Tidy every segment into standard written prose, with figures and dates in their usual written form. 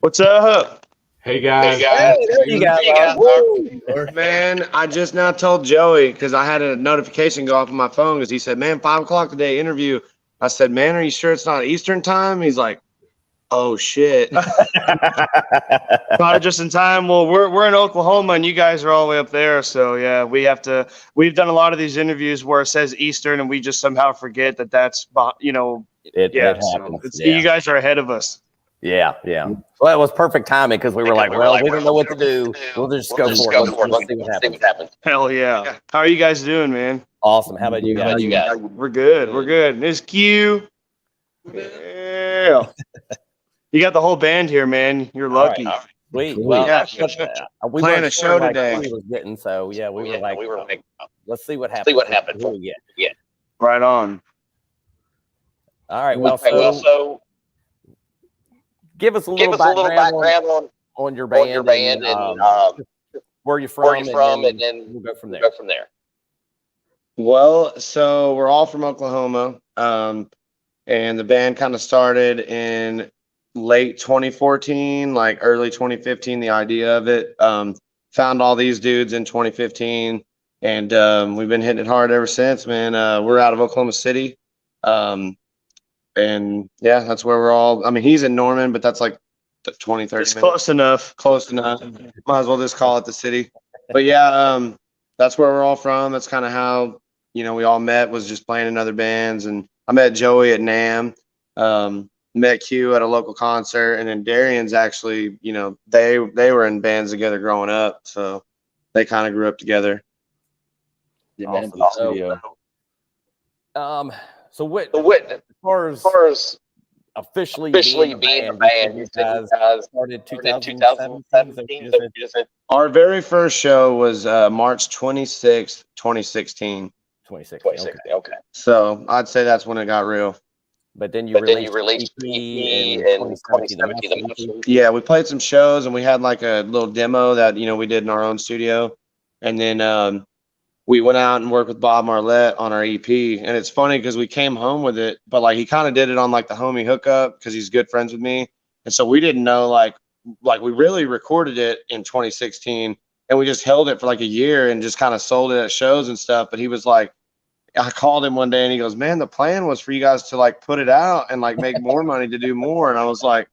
What's up? Hey guys. Hey, there you go. Man, I just now told Joey because I had a notification go off on my phone because he said, "Man, 5 o'clock today interview." I said, "Man, are you sure it's not Eastern time?" He's like, "Oh shit." Caught it just in time. Well, we're in Oklahoma and you guys are all the way up there, so yeah, we've done a lot of these interviews where it says Eastern and we just somehow forget that that's It happens. You guys are ahead of us. Yeah. Well, it was perfect timing because we were like, well, we don't know what to do. We'll just go for it. Let's see what happens. Hell yeah. How are you guys doing, man? Awesome. How about you guys? We're good. We're good. There's Q. Yeah. You got the whole band here, man. You're lucky. All right. Sweet. Well, Yeah. we Playing a show today. We were like, let's see what happens. Yeah. Right on. All right. Well, so give us a little background on your band, and where you're from, and then we'll go from there. Well, so we're all from Oklahoma, and the band kind of started in late 2014, like early 2015. The idea of it, found all these dudes in 2015, and we've been hitting it hard ever since, man. We're out of Oklahoma City, and yeah, that's where we're all. I mean, he's in Norman, but that's like 20, 30 It's minutes. close enough. Close enough. Might as well just call it the city. But yeah, that's where we're all from. That's kind of how, we all met, was just playing in other bands. And I met Joey at NAMM, met Q at a local concert, and then Darian's actually, they were in bands together growing up, so they kind of grew up together. Yeah, awesome. So what as far as officially being a band, you guys started 2017. Our very first show was March 26th, 2016. 2016. Okay. So I'd say that's when it got real. But then you released EP in 2017. Yeah, we played some shows and we had like a little demo that we did in our own studio, and then we went out and worked with Bob Marlette on our EP. And it's funny because we came home with it, but like he kind of did it on like the homie hookup because he's good friends with me. And so we didn't know like we really recorded it in 2016 and we just held it for like a year and just kind of sold it at shows and stuff. But he was like, I called him one day and he goes, "Man, the plan was for you guys to like put it out and like make more money to do more." And I was like,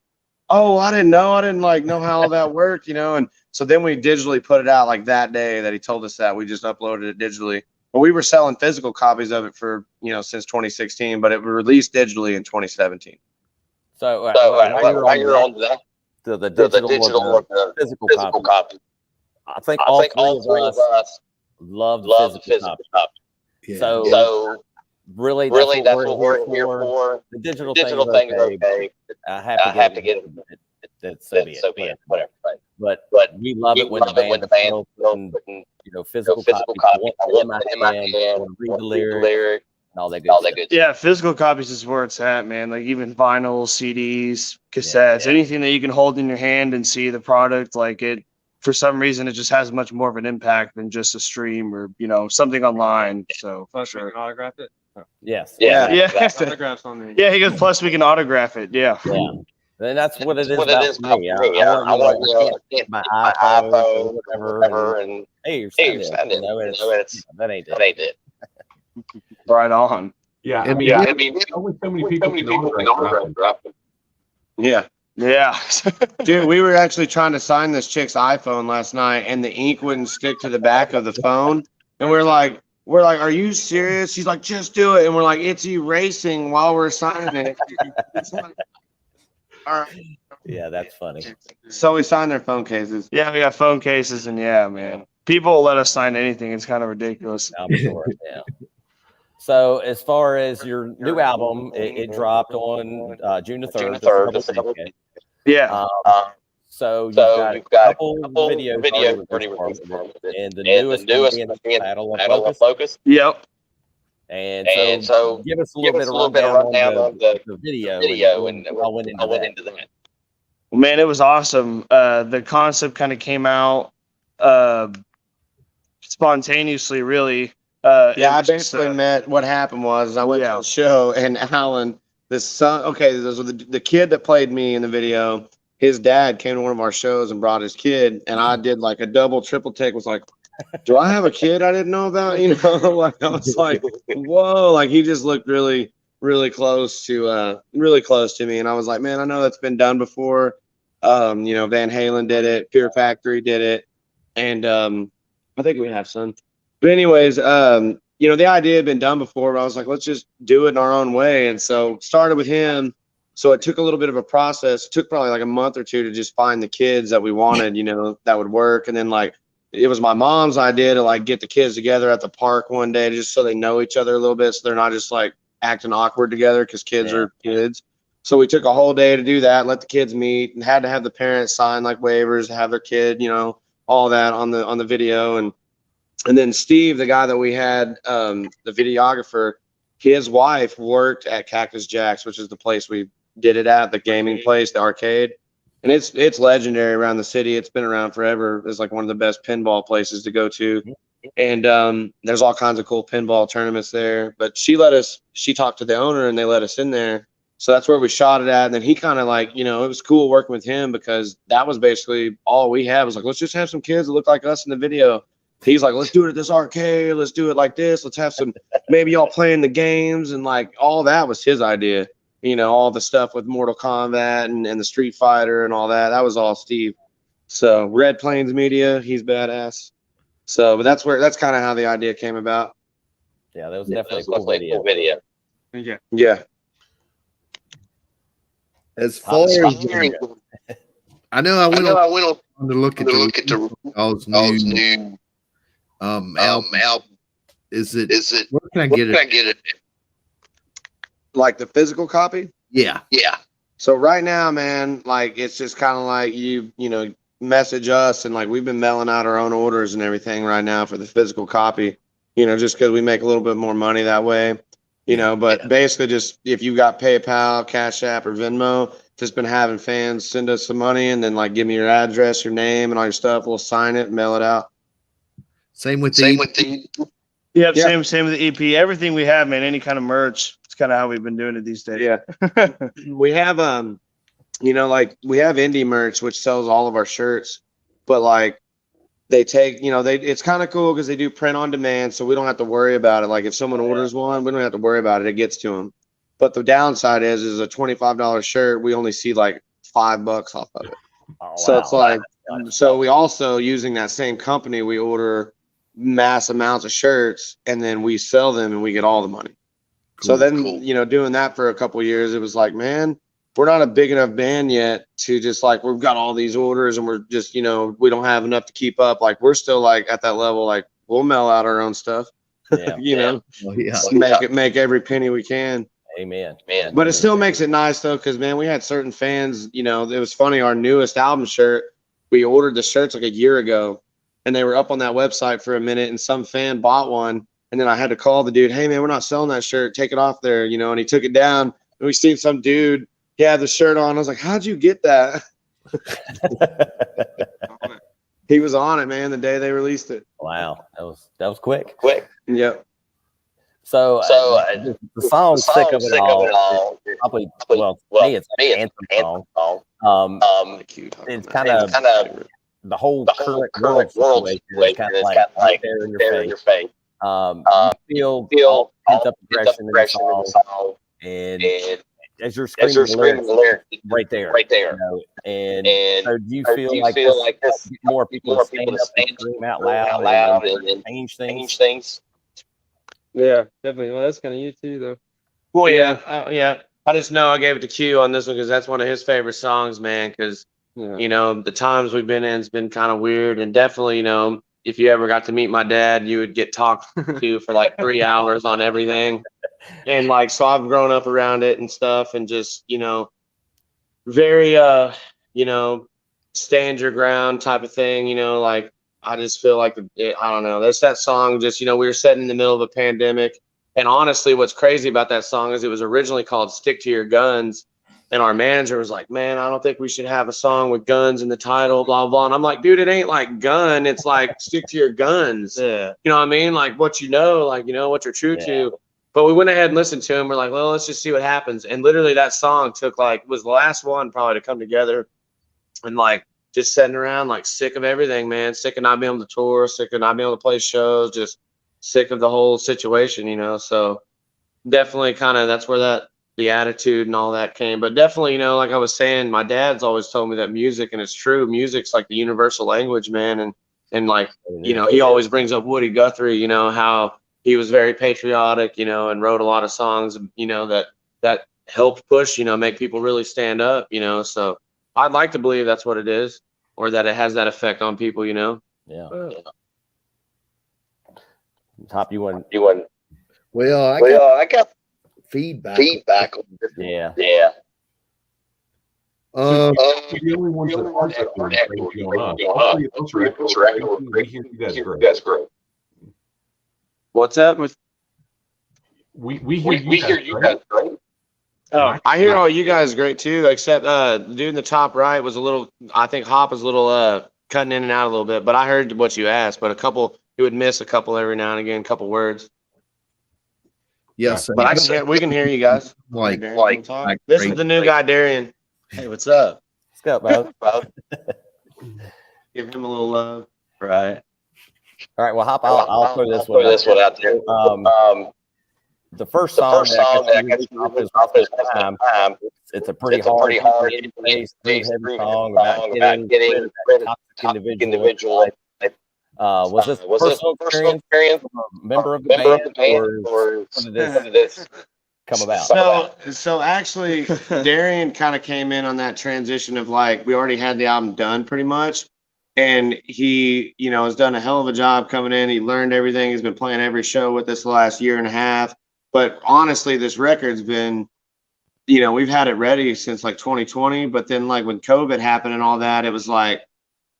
"Oh, I didn't know. I didn't like know how all that worked, And so then we digitally put it out like that day that he told us that. We just uploaded it digitally. But we were selling physical copies of it for, since 2016, but it was released digitally in 2017. So while you're on the digital or the physical copy, I think all three of us love the physical copy. Yeah. So really that's what we're here for. The digital thing is okay. I have to get it. That's so be it. Whatever. Right. But we love it when the band putting, physical copy. In my hand, read the lyric, and all that good. Yeah, physical copies is where it's at, man. Like even vinyl, CDs, cassettes, anything that you can hold in your hand and see the product. Like it, for some reason, it just has much more of an impact than just a stream or something online. So Plus, we can autograph it. Yes. Yeah. Autographs on the. Yeah, he goes. Plus, we can autograph it. Yeah. And that's what it is about me. I want my iPhone or whatever, and hey, you're signing. That ain't it. Right on. Yeah, I mean, only so many people can autograph it. Yeah. Yeah. Dude, we were actually trying to sign this chick's iPhone last night, and the ink wouldn't stick to the back of the phone. And we're like, "Are you serious?" She's like, "Just do it." And we're like, "It's erasing while we're signing it." All right. Yeah, that's funny. So we signed their phone cases. Yeah, we got phone cases, and yeah, man, people will let us sign anything. It's kind of ridiculous. I'm sure. Yeah. So as far as your new album, it dropped on June the 3rd. Yeah. So you've got a couple videos already recorded, and the newest being Battle of Locust. Yep. And so give us a little bit of rundown on the video and I went into that. Well, man, it was awesome. The concept kind of came out spontaneously, really. I basically met. What happened was I went to the show, and Alan, the son. Okay, this was the kid that played me in the video. his dad came to one of our shows and brought his kid, and I did like a double, triple take. Was like, do I have a kid I didn't know about? You know, like I was like, whoa, like he just looked really, really close to me, and I was like, man, I know that's been done before. You know, Van Halen did it, Fear Factory did it, and I think we have some. But anyways, you know, the idea had been done before, but I was like, let's just do it in our own way, and so started with him. So it took a little bit of a process. It took probably like a month or two to just find the kids that we wanted, you know, that would work, and then like. It was my mom's idea to like get the kids together at the park one day just so they know each other a little bit, so they're not just like acting awkward together because kids are kids. So we took a whole day to do that, let the kids meet, and had to have the parents sign like waivers to have their kid, you know, all that on the video. And then Steve, the guy that we had, the videographer, his wife worked at Cactus Jack's, which is the place we did it at, the gaming place, the arcade. And it's legendary around the city. It's been around forever. It's like one of the best pinball places to go to. And there's all kinds of cool pinball tournaments there. But she talked to the owner and they let us in there. So that's where we shot it at. And then he kind of like, you know, it was cool working with him because that was basically all we had was like, let's just have some kids that look like us in the video. He's like, let's do it at this arcade. Let's do it like this. Let's have some, maybe y'all playing the games. And like all that was his idea. You know, all the stuff with Mortal Kombat and the Street Fighter and all that. That was all Steve. So Red Plains Media, he's badass. So, but that's kind of how the idea came about. Yeah, that was definitely a cool video. Yeah. As far as I know, I went on to look at y'all's new album. Is it? Where can I get it? Like the physical copy? Yeah. So right now, man, like it's just kind of like you know, message us and like we've been mailing out our own orders and everything right now for the physical copy, you know, just because we make a little bit more money that way, you know, but basically just if you got PayPal, Cash App, or Venmo, just been having fans send us some money and then like give me your address, your name, and all your stuff. We'll sign it and mail it out. Same with the Yep. Same with the EP. Everything we have, man, any kind of merch. It's kind of how we've been doing it these days. Yeah. We have you know, like we have indie merch which sells all of our shirts, but like they take, you know, it's kind of cool because they do print on demand, so we don't have to worry about it. Like if someone orders one, we don't have to worry about it. It gets to them. But the downside is a $25 shirt, we only see like $5 off of it. Oh, so it's like, so we also, using that same company, we order mass amounts of shirts and then we sell them and we get all the money. So then, you know, doing that for a couple of years, it was like, man, we're not a big enough band yet to just like, we've got all these orders and we're just, you know, we don't have enough to keep up. Like we're still like at that level, like we'll mail out our own stuff, you know, make every penny we can. Amen. But it still makes it nice though, because man, we had certain fans, you know, it was funny. Our newest album shirt, we ordered the shirts like a year ago and they were up on that website for a minute and some fan bought one. And then I had to call the dude, hey man, we're not selling that shirt. Take it off there, you know, and he took it down and we seen some dude, he had the shirt on. I was like, how'd you get that? He was on it, man, the day they released it. Wow. That was quick. Yep. So the song "Sick of It All" is probably me, it's an anthem song. It's kind of the whole current world situation is kind of like right there in your face. You feel pent up aggression in the song, and as you're screaming the lyrics right there. You know? And so do you feel like this more people stand up and scream out loud and change things? Yeah, definitely. Well, that's kind of you too, though. Well, yeah. I just know I gave it to Q on this one because that's one of his favorite songs, man. Because you know the times we've been in has been kind of weird, and definitely, you know, if you ever got to meet my dad, you would get talked to for like 3 hours on everything, and like so I've grown up around it and stuff, and just you know, very you know, stand your ground type of thing, you know, like. I just feel like, I don't know, that's that song just, you know, we were sitting in the middle of a pandemic. And honestly, what's crazy about that song is it was originally called Stick to Your Guns. And our manager was like, man, I don't think we should have a song with guns in the title, blah, blah. And I'm like, dude, it ain't like gun. It's like stick to your guns. Yeah. You know what I mean? Like what you know, like, you know, what you're true to. But we went ahead and listened to him. We're like, well, let's just see what happens. And literally that song took like, was the last one probably to come together. and like just sitting around like sick of everything, man. Sick of not being able to tour, sick of not being able to play shows, just sick of the whole situation, you know. So definitely kind of that's where the attitude and all that came. But definitely, you know, like I was saying, my dad's always told me that music, and it's true, music's like the universal language, man. And like, you know, he always brings up Woody Guthrie, you know, how he was very patriotic, you know, and wrote a lot of songs, you know, that helped push, you know, make people really stand up, you know. So I'd like to believe that's what it is, or that it has that effect on people, you know. Yeah. Top, you want? Well, I got feedback. Yeah. The only ones that aren't doing up. Hopefully those records, we hear you guys great. That's great. What's up with? We hear you guys great. Oh, I hear all you guys great too, except dude in the top right was a little, I think Hop was a little cutting in and out a little bit, but I heard what you asked, but he would miss a couple every now and again, a couple words. Yes, but we can hear you guys. Like This is the new guy, Darian. Hey, what's up? What's up, bro? Give him a little love. Right. All right. Well, Hop, I'll throw this one out there. The first song that I guess is time. It's a pretty hard heavy song about getting toxic individual. Was this personal experience from a member of the band, or did this come about? So actually, Darian kind of came in on that transition of like, we already had the album done pretty much. And he, you know, has done a hell of a job coming in. He learned everything. He's been playing every show with us the last year and a half. But honestly, this record's been, you know, we've had it ready since like 2020. But then like when COVID happened and all that, it was like,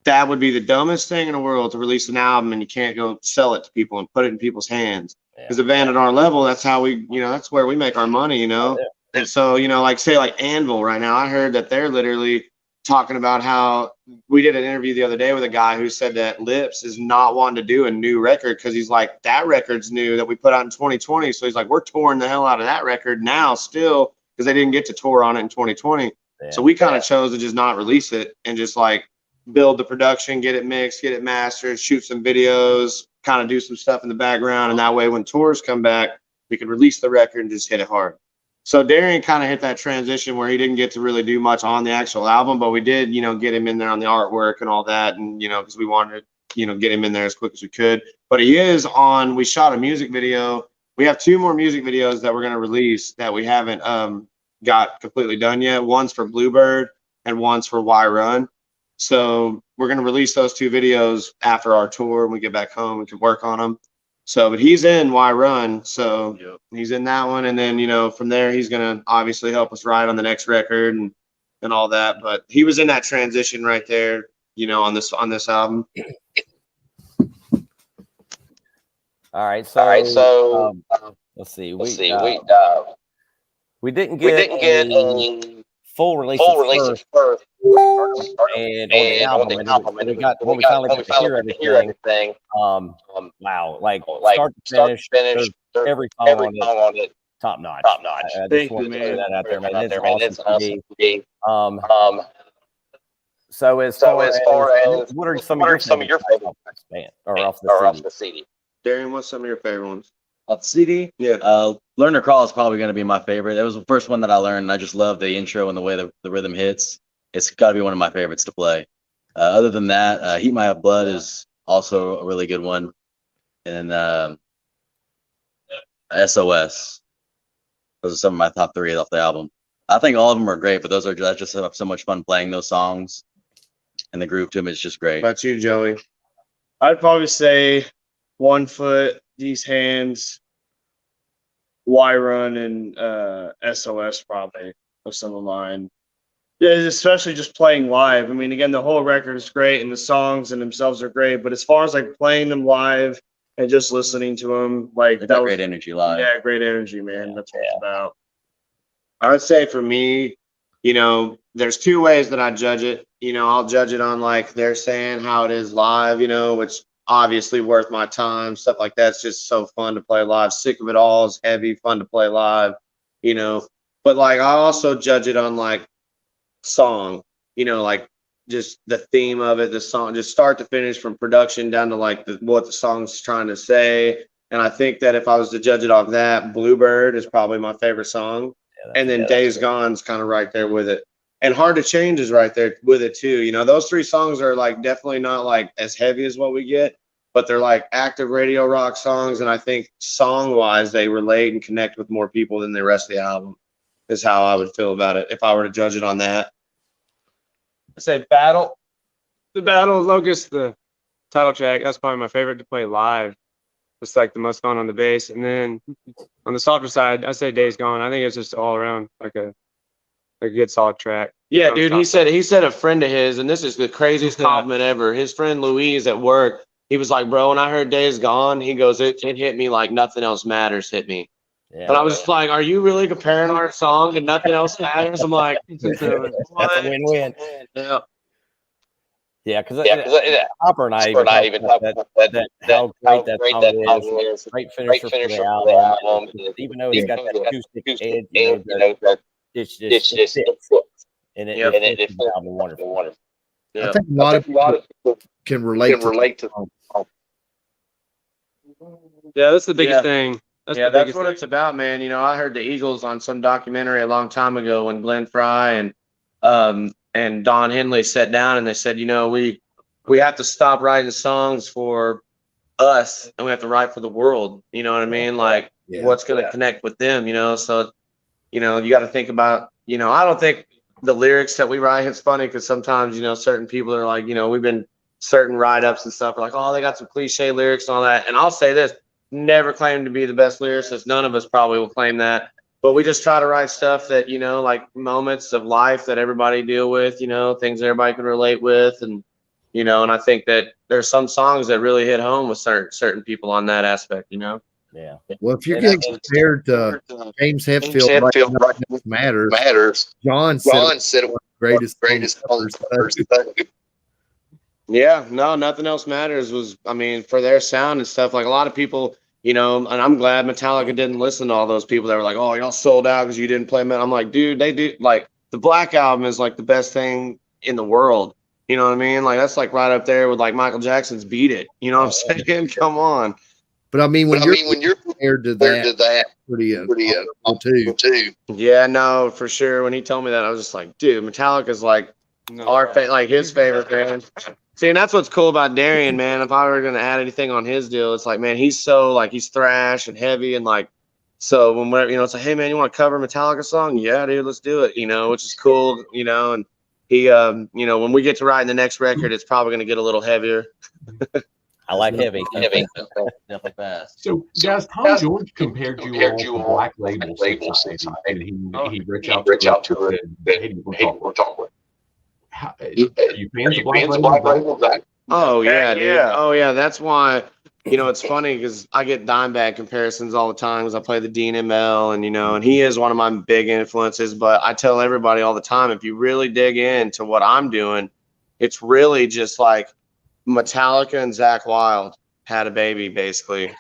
that would be the dumbest thing in the world to release an album and you can't go sell it to people and put it in people's hands. Because a band at our level, that's how we, you know, that's where we make our money, you know. And so, you know, like say like Anvil right now, I heard that they're literally talking about how we did an interview the other day with a guy who said that Lips is not wanting to do a new record because he's like, that record's new that we put out in 2020. So he's like, we're touring the hell out of that record now still because they didn't get to tour on it in 2020. So we kind of chose to just not release it and just like build the production, get it mixed, get it mastered, shoot some videos, kind of do some stuff in the background. And that way when tours come back, we could release the record and just hit it hard. So Darian kind of hit that transition where he didn't get to really do much on the actual album, but we did, you know, get him in there on the artwork and all that. And, you know, because we wanted to, you know, get him in there as quick as we could. But he is on, we shot a music video. We have 2 more music videos that we're going to release that we haven't got completely done yet. One's for Bluebird and one's for Why Run. So we're going to release those 2 videos after our tour. When we get back home, we can work on them. So, but he's in Why Run. So he's in that one. And then, you know, from there, he's going to obviously help us write on the next record and all that. But he was in that transition right there, you know, on this album. All right. So let's see. We didn't get a full release first. And on the album, and when we finally got to hear everything, wow, like start to finish, every song on it, top notch. I just want to throw that out there, man. It's awesome to be. So as far as what are some of your favorite band or off the CD? Darian, what's some of your favorite ones? Off the CD? Yeah. Learn to Crawl is probably going to be my favorite. It was the first one that I learned, and I just love the intro and the way the rhythm hits. It's got to be one of my favorites to play. Other than that, Heat My Up Blood is also a really good one. And then SOS. Those are some of my top 3 off the album. I think all of them are great, but that's just so much fun playing those songs. And the groove to them is just great. What about you, Joey? I'd probably say One Foot, These Hands, Why Run, and SOS probably are some of mine. Yeah, especially just playing live. I mean, again, the whole record is great and the songs in themselves are great, but as far as like playing them live and just listening to them, like that was great energy live. Yeah, great energy, man. That's what it's about. I would say for me, you know, there's 2 ways that I judge it. You know, I'll judge it on like they're saying how it is live, you know, which obviously worth my time, stuff like that's just so fun to play live. Sick of It All is heavy, fun to play live, you know. But like I also judge it on like song, you know, like just the theme of it, the song, just start to finish from production down to like what the song's trying to say. And I think that if I was to judge it off that, Bluebird is probably my favorite song. And then Days Gone's kind of right there with it. And Hard to Change is right there with it too. You know, those three songs are like definitely not like as heavy as what we get, but they're like active radio rock songs. And I think song wise, they relate and connect with more people than the rest of the album, is how I would feel about it if I were to judge it on that. I say Battle. The Battle of Locust, the title track, that's probably my favorite to play live. It's like the most fun on the bass. And then on the softer side, I say Days Gone. I think it's just all around like a good solid track. Yeah, dude. He said a friend of his, and this is the craziest compliment ever. His friend Louise at work, he was like, bro, when I heard Days Gone, he goes, it hit me like Nothing Else Matters hit me. Yeah, and I was just like, are you really comparing our song to Nothing Else Matters? I'm like, that's a win-win. Yeah. Yeah, because Hopper and I even talked about that how great that song is. Great finisher for the album. Even though it's got that acoustic edge, it's just and it fits the album wonderful. Yeah. I think a lot of people can relate to Yeah, that's the biggest thing. That's what it's about, man. You know, I heard the Eagles on some documentary a long time ago when Glenn Fry and Don Henley sat down and they said, you know, we have to stop writing songs for us and we have to write for the world. You know what I mean? Like what's going to connect with them, you know? So, you know, you got to think about, you know, I don't think the lyrics that we write, it's funny because sometimes, you know, certain people are like, you know, we've been certain write-ups and stuff are like, oh, they got some cliche lyrics and all that. And I'll say this, never claim to be the best lyricist. None of us probably will claim that. But we just try to write stuff that, you know, like moments of life that everybody deal with, you know, things everybody can relate with. And, you know, and I think that there's some songs that really hit home with certain people on that aspect, you know? Yeah. Well, if you're getting compared to James Hetfield, right, matters. John said it was the greatest songs. Yeah, no, Nothing Else Matters was, I mean, for their sound and stuff, like a lot of people, you know, and I'm glad Metallica didn't listen to all those people that were like, oh, y'all sold out because you didn't play metal. I'm like, dude, they do, like, the Black Album is like the best thing in the world. You know what I mean? Like, that's like right up there with like Michael Jackson's Beat It. You know what I'm saying? Come on. But I mean, when you're compared to that, pretty too. Yeah, no, for sure. When he told me that, I was just like, dude, Metallica's like like his favorite band. See, and that's what's cool about Darian, man. If I were going to add anything on his deal, it's like, man, he's so like, he's thrash and heavy. And like, so when we're, you know, it's like, hey man, you want to cover a Metallica song? Yeah, dude, let's do it. You know, which is cool, you know, and he, you know, when we get to writing the next record, it's probably going to get a little heavier. I like heavy. Definitely fast. So guys, Tom George compared you all to Black Label Society, and he reached out to her and hey, we're talking. Are you fans of Black Label? Oh yeah, dude. Oh yeah, that's why. You know, it's funny because I get Dimebag comparisons all the time because I play the Dean ML, and you know, and he is one of my big influences. But I tell everybody all the time, if you really dig into what I'm doing, it's really just like Metallica and Zakk Wylde had a baby, basically.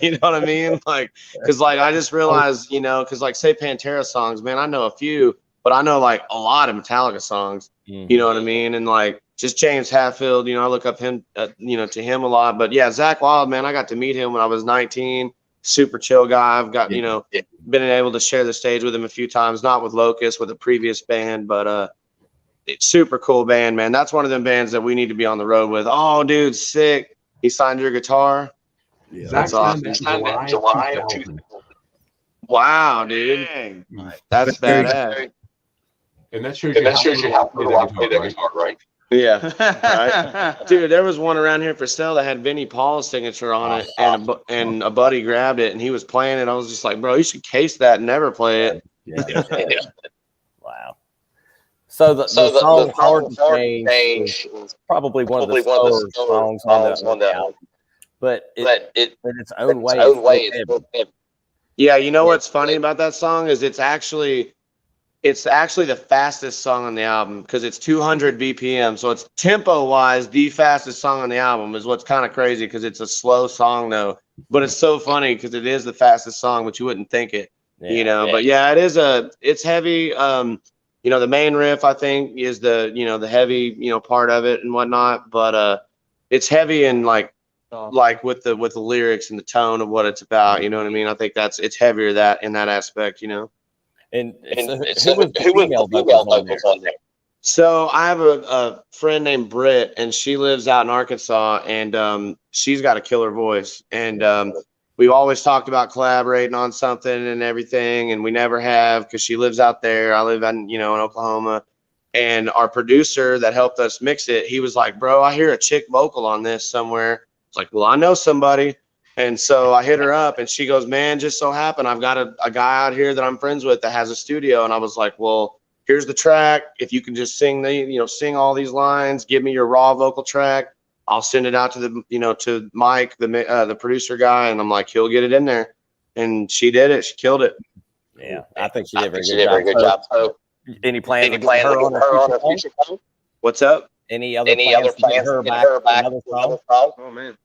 You know what I mean? Like, because like I just realized, you know, because like say Pantera songs, man, I know a few, but I know like a lot of Metallica songs. You know what I mean? And like just James Hetfield, you know, I look up him, you know, to him a lot. But yeah, Zakk Wylde, man, I got to meet him when I was 19. Super chill guy. I've got, you know, been able to share the stage with him a few times, not with Locust, with a previous band, but it's super cool band, man. That's one of them bands that we need to be on the road with. Oh, dude, sick. He signed your guitar. Yeah, that's awesome. July. Wow, dude. That's badass. And that shows you how to play that guitar, right? Yeah, right. Dude, there was one around here for sale that had Vinnie Paul's signature on it, and a buddy grabbed it and he was playing it. I was just like, bro, you should case that and never play it. Yeah. Wow. So the song Hard to Change is probably one of the slower songs on the album, but in its own way, yeah, you know what's funny about that song is it's actually the fastest song on the album because it's 200 BPM. So it's tempo wise the fastest song on the album is what's kind of crazy because it's a slow song though. But it's so funny because it is the fastest song, but you wouldn't think it, you know. But yeah, it's heavy. You know, the main riff I think is the, you know, the heavy, you know, part of it and whatnot, but it's heavy and like with the lyrics and the tone of what it's about, you know what I mean? I think it's heavier that in that aspect, you know. And so, who was the female vocals on there? So I have a friend named Britt, and she lives out in Arkansas, and she's got a killer voice. And we've always talked about collaborating on something and everything, and we never have because she lives out there. I live in, you know, in Oklahoma. And our producer that helped us mix it, he was like, "Bro, I hear a chick vocal on this somewhere." It's like, "Well, I know somebody." And so I hit her up, and she goes, "Man, just so happened I've got a guy out here that I'm friends with that has a studio." And I was like, "Well, here's the track. If you can just sing all these lines, give me your raw vocal track. I'll send it out to to Mike, the producer guy." And I'm like, "He'll get it in there." And she did it. She killed it. Yeah, I think she did a very good job. So, any plans to get her on a future song? What's up? Any other plans to get her back another song? Oh man.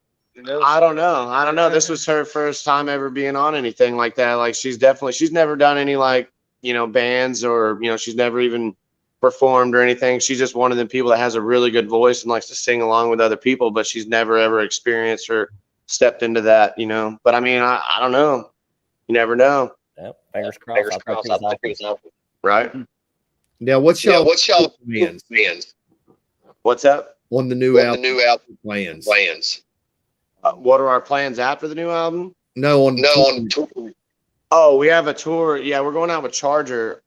I don't know. This was her first time ever being on anything like that. Like she's never done any like, you know, bands or, you know, she's never even performed or anything. She's just one of the people that has a really good voice and likes to sing along with other people, but she's never ever experienced or stepped into that, you know. But I mean, I don't know. You never know. Yep. Fingers crossed. I think he's healthy. Right. Now, what's y'all plans? What's up? On the new album plans. What are our plans after the new album? No, on tour. Oh, we have a tour. Yeah, we're going out with Charger.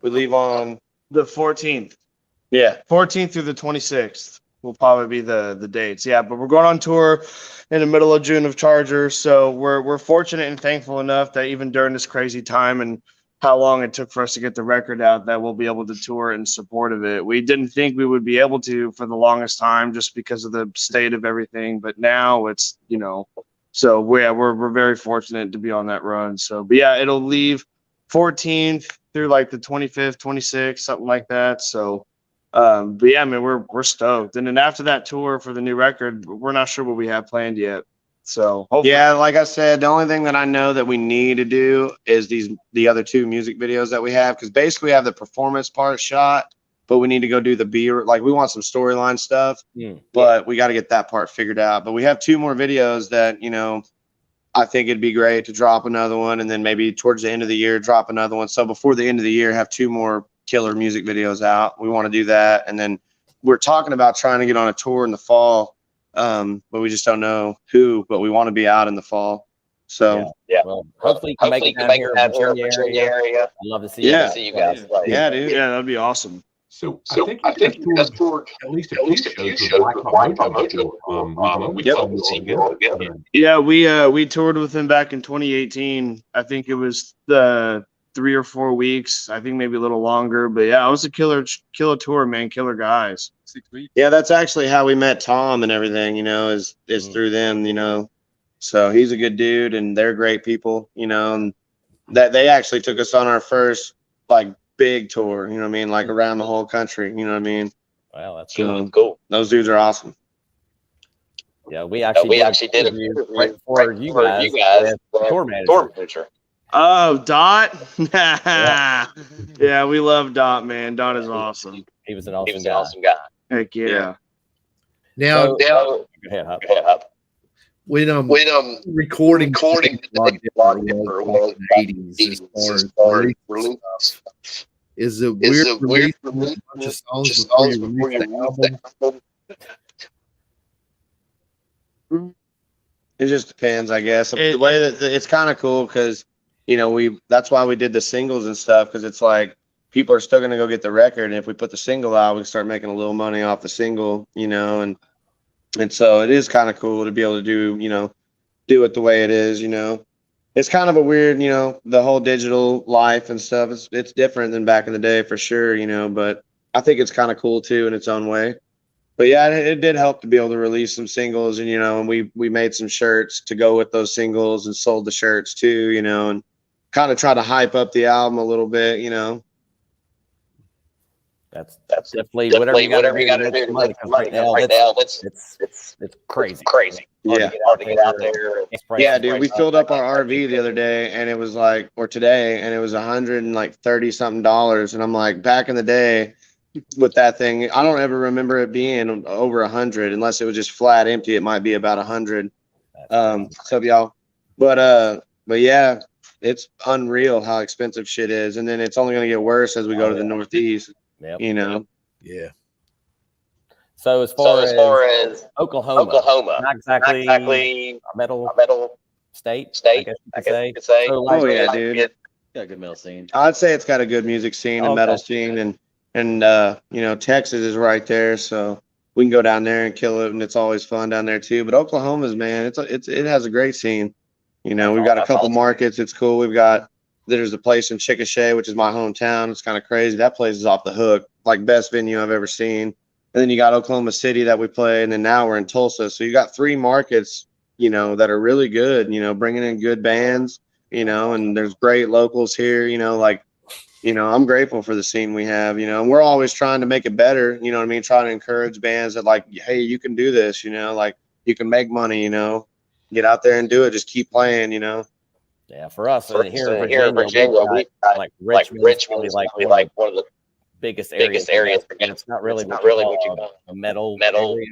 We leave on The 14th. Yeah. 14th through the 26th will probably be the dates. Yeah, but we're going on tour in the middle of June of Charger. So we're fortunate and thankful enough that even during this crazy time and how long it took for us to get the record out, that we'll be able to tour in support of it. We didn't think we would be able to for the longest time just because of the state of everything. But now it's, you know, so we're very fortunate to be on that run. So, but yeah, it'll leave 14th through like the 25th, 26th, something like that. So, but yeah, I mean, we're stoked. And then after that tour for the new record, we're not sure what we have planned yet. So hopefully. Yeah, like I said, the only thing that I know that we need to do is the other two music videos that we have, because basically we have the performance part shot, but we need to go do the beer. Like we want some storyline stuff, but we got to get that part figured out. But we have two more videos that, you know, I think it'd be great to drop another one, and then maybe towards the end of the year drop another one. So before the end of the year, have two more killer music videos out. We want to do that, and then we're talking about trying to get on a tour in the fall. But we just don't know who, but we want to be out in the fall. So yeah. Well, hopefully you can make it down here in the Virginia area. I'd love to see you guys play. Yeah, dude. Yeah, that'd be awesome. So I think you guys toured at least a few shows with Black Hawk Mojo. Yeah, we toured with him back in 2018. I think it was the 3 or 4 weeks. I think maybe a little longer, but yeah, it was a killer tour, man. Killer guys. 6 weeks. Yeah, that's actually how we met Tom and everything, you know, is through them, you know. So he's a good dude and they're great people, you know, and that they actually took us on our first like big tour, you know what I mean, like around the whole country, you know what I mean. Wow, that's cool. Those dudes are awesome. Yeah, we actually did a interview right before you guys with tour manager. Oh, Dot. Yeah, we love Dot, man. Dot is awesome. He was an awesome guy. Heck yeah. Now, go ahead, Hop. When recording the 80s as far as release stuff, is it weird to release a bunch of songs before you release the album? It just depends, I guess. The way that it's kind of cool because, you know, that's why we did the singles and stuff, because it's like people are still going to go get the record, and if we put the single out, we can start making a little money off the single, you know, and so it is kind of cool to be able to do it the way it is, you know. It's kind of a weird, you know, the whole digital life and stuff. It's different than back in the day for sure, you know, but I think it's kind of cool too in its own way. But yeah, it did help to be able to release some singles, and, you know, and we made some shirts to go with those singles and sold the shirts too, you know, and kind of try to hype up the album a little bit, you know. That's definitely whatever you got to do to make some money. Right now, it's crazy. Yeah. Hard to get out there. Yeah, dude, we filled up our RV the other day, and it was like, or today, and it was $130 something. And I'm like, back in the day with that thing, I don't ever remember it being over 100 unless it was just flat empty. It might be about 100. So y'all, but yeah, it's unreal how expensive shit is, and then it's only gonna get worse as we go to the Northeast. Yep. You know. Yeah. So as far as Oklahoma, not exactly a metal state, I guess you could say. So oh yeah, dude. Got a good metal scene. I'd say it's got a good music scene and metal scene, and you know, Texas is right there, so we can go down there and kill it, and it's always fun down there too. But Oklahoma's, man, it has a great scene. You know, we've got a couple markets. It's cool. There's a place in Chickasha, which is my hometown. It's kind of crazy. That place is off the hook, like best venue I've ever seen. And then you got Oklahoma City that we play, and then now we're in Tulsa. So you got 3 markets, you know, that are really good, you know, bringing in good bands, you know, and there's great locals here, you know, like, you know, I'm grateful for the scene we have, you know, and we're always trying to make it better, you know what I mean? Trying to encourage bands that like, hey, you can do this, you know, like you can make money, you know, get out there and do it. Just keep playing, you know. Yeah, for us here in Virginia, we got, like Richmond's probably like one of the biggest areas. And it's not really what you call a metal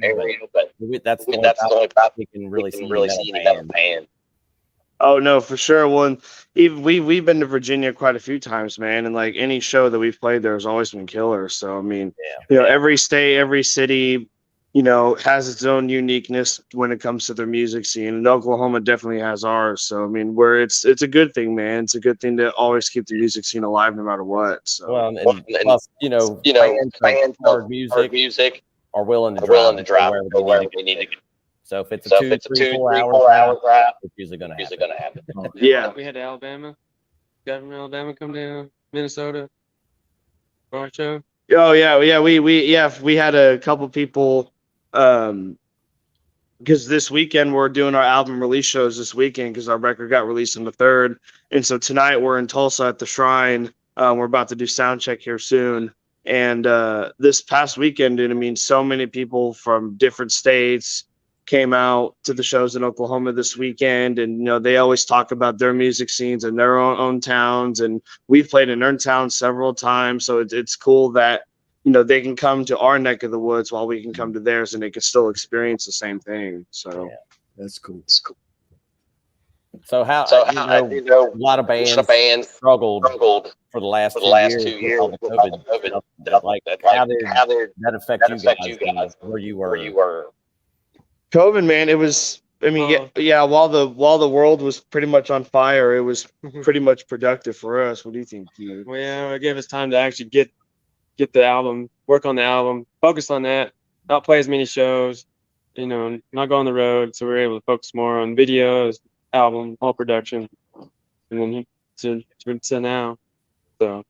area, but that's the only time we can really see any metal band. Oh no, for sure. Well, even we've been to Virginia quite a few times, man, and like any show that we've played there has always been killer. So I mean, you know, every state, every city, you know, has its own uniqueness when it comes to their music scene, and Oklahoma definitely has ours. So I mean, it's a good thing, man. It's a good thing to always keep the music scene alive, no matter what. So well, and plus, you know, fans of hard music are willing to drive wherever we need to go. So if it's a 2, 3, 4 hour drive, it's usually going to happen. Yeah. We had Alabama. Got from Alabama come down, Minnesota for our show. Oh yeah. We had a couple people, because this weekend we're doing our album release shows this weekend because our record got released on the 3rd, and so tonight we're in Tulsa at the Shrine. We're about to do sound check here soon, and this past weekend, dude, I mean, so many people from different states came out to the shows in Oklahoma this weekend, and you know, they always talk about their music scenes and their own towns, and we've played in their town several times, so it's cool that, you know, they can come to our neck of the woods while we can come to theirs, and they can still experience the same thing. So that's cool. So how you know, a lot of bands struggled for the last 2 years with all the COVID stuff. Like how did that affect you guys where you were? COVID, man, it was, I mean, yeah, while the world was pretty much on fire, it was pretty much productive for us. What do you think, Peter? Well, yeah, it gave us time to actually get the album, work on the album, focus on that, not play as many shows, you know, not go on the road. So we were able to focus more on videos, album, all production, and then to now. So.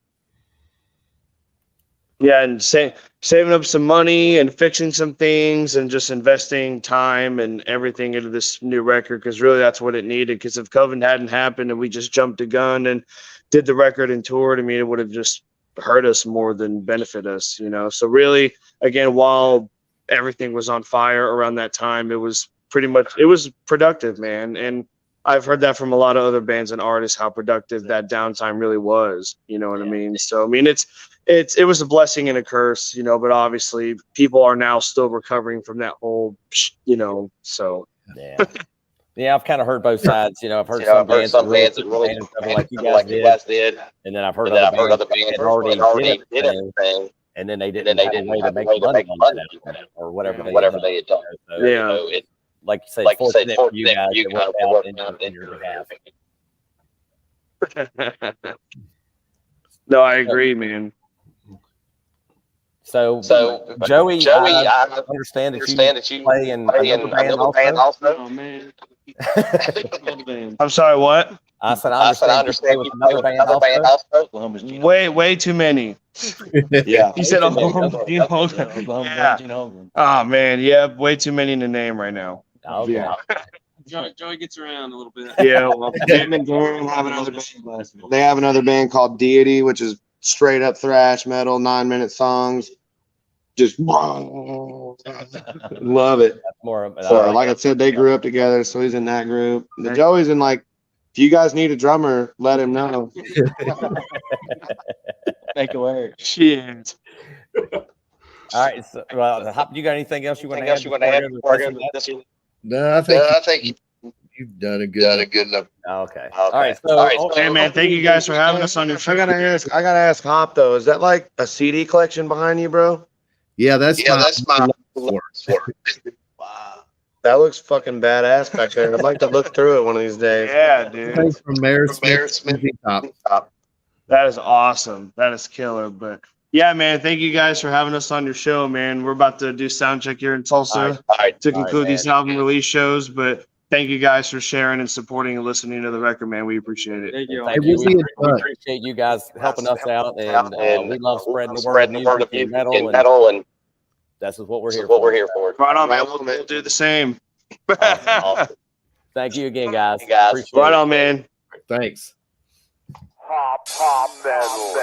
Yeah, and saving up some money and fixing some things and just investing time and everything into this new record, because really that's what it needed. Because if COVID hadn't happened and we just jumped the gun and did the record and toured, I mean, it would have just hurt us more than benefit us, you know. So really, again, while everything was on fire around that time, it was productive, man. And I've heard that from a lot of other bands and artists, how productive that downtime really was. You know what I mean? So, I mean, it was a blessing and a curse, you know, but obviously people are now still recovering from that whole, you know, so. Yeah, I've kind of heard both sides. You know, I've heard some bands that really like you guys did. And then I've heard other bands that already did everything. And then they didn't have a way to make money on that or whatever they had done. So, you know, like you say, fortunate for you guys, it worked out in your behalf. No, I agree, man. So Joey, I understand that you play in another band also. Oh man. I'm sorry, what? I said I understand you play with another band also. Way too many. Yeah. You said Oklahoma. Oh man, yeah, way too many in the name right now. Okay. Yeah. Joey gets around a little bit. Yeah, well, they have another band called Deity, which is straight up thrash metal, 9-minute songs. Just love it. That's more. So, like I said, they grew up together, so he's in that group. The Joey's in like, if you guys need a drummer, let him know. Make it work. Shit. All right. So, well, Hop, you got anything else you want to add? No, I think you've done a good enough. Okay. All right. So, Hey, man, thank you guys for having us on your show. I gotta ask Hop though. Is that like a CD collection behind you, bro? Yeah, that's my Wow, that looks fucking badass back there. I'd like to look through it one of these days. Yeah, dude. Thanks from Mayor Smith. Top. That is awesome. That is killer. But yeah, man, thank you guys for having us on your show, man. We're about to do sound check here in Tulsa to conclude these album release shows. But thank you guys for sharing and supporting and listening to the record, man. We appreciate it. Thank you. We appreciate you guys helping us out, and we love spreading the word of music and metal, and that's what we're here for. Right on, man. We'll do the same. Awesome. Thank you again, guys. Right on, man. Thanks. Pop metal.